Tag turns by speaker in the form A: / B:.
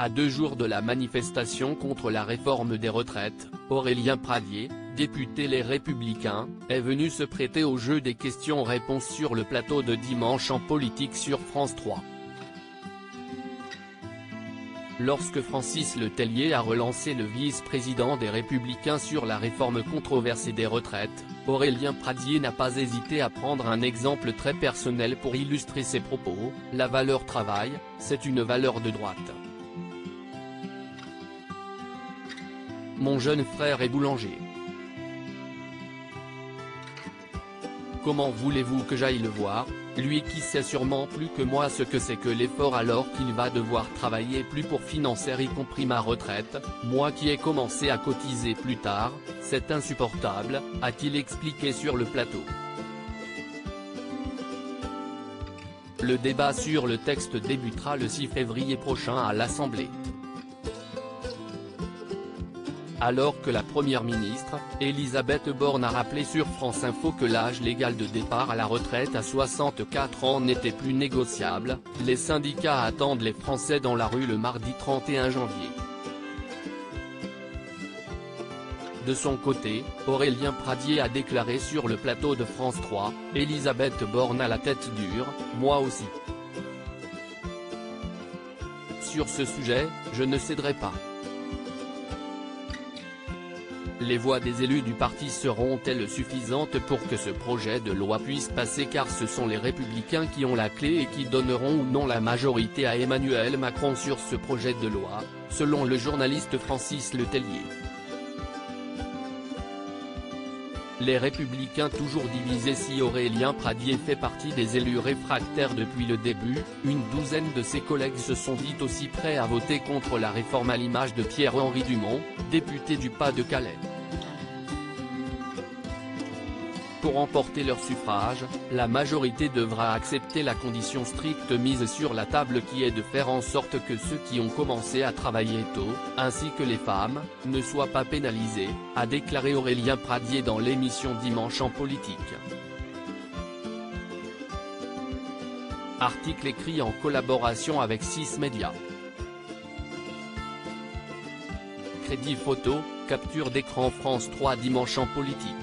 A: À 2 jours de la manifestation contre la réforme des retraites, Aurélien Pradié, député Les Républicains, est venu se prêter au jeu des questions-réponses sur le plateau de Dimanche en politique sur France 3. Lorsque Francis Letellier a relancé le vice-président des Républicains sur la réforme controversée des retraites, Aurélien Pradié n'a pas hésité à prendre un exemple très personnel pour illustrer ses propos: la valeur travail, c'est une valeur de droite. Mon jeune frère est boulanger. Comment voulez-vous que j'aille le voir, lui qui sait sûrement plus que moi ce que c'est que l'effort alors qu'il va devoir travailler plus pour financer y compris ma retraite, moi qui ai commencé à cotiser plus tard, c'est insupportable, a-t-il expliqué sur le plateau. Le débat sur le texte débutera le 6 février prochain à l'Assemblée. Alors que la première ministre, Elisabeth Borne a rappelé sur France Info que l'âge légal de départ à la retraite à 64 ans n'était plus négociable, les syndicats attendent les Français dans la rue le mardi 31 janvier. De son côté, Aurélien Pradié a déclaré sur le plateau de France 3, « Elisabeth Borne a la tête dure, moi aussi. Sur ce sujet, je ne céderai pas. » Les voix des élus du parti seront-elles suffisantes pour que ce projet de loi puisse passer, car ce sont les Républicains qui ont la clé et qui donneront ou non la majorité à Emmanuel Macron sur ce projet de loi, selon le journaliste Francis Letellier. Les Républicains toujours divisés. Si Aurélien Pradié fait partie des élus réfractaires depuis le début, une douzaine de ses collègues se sont dit aussi prêts à voter contre la réforme, à l'image de Pierre-Henri Dumont, député du Pas-de-Calais. Pour emporter leur suffrage, la majorité devra accepter la condition stricte mise sur la table qui est de faire en sorte que ceux qui ont commencé à travailler tôt, ainsi que les femmes, ne soient pas pénalisés, a déclaré Aurélien Pradié dans l'émission Dimanche en politique. Article écrit en collaboration avec 6 médias. Crédit photo, capture d'écran France 3 Dimanche en politique.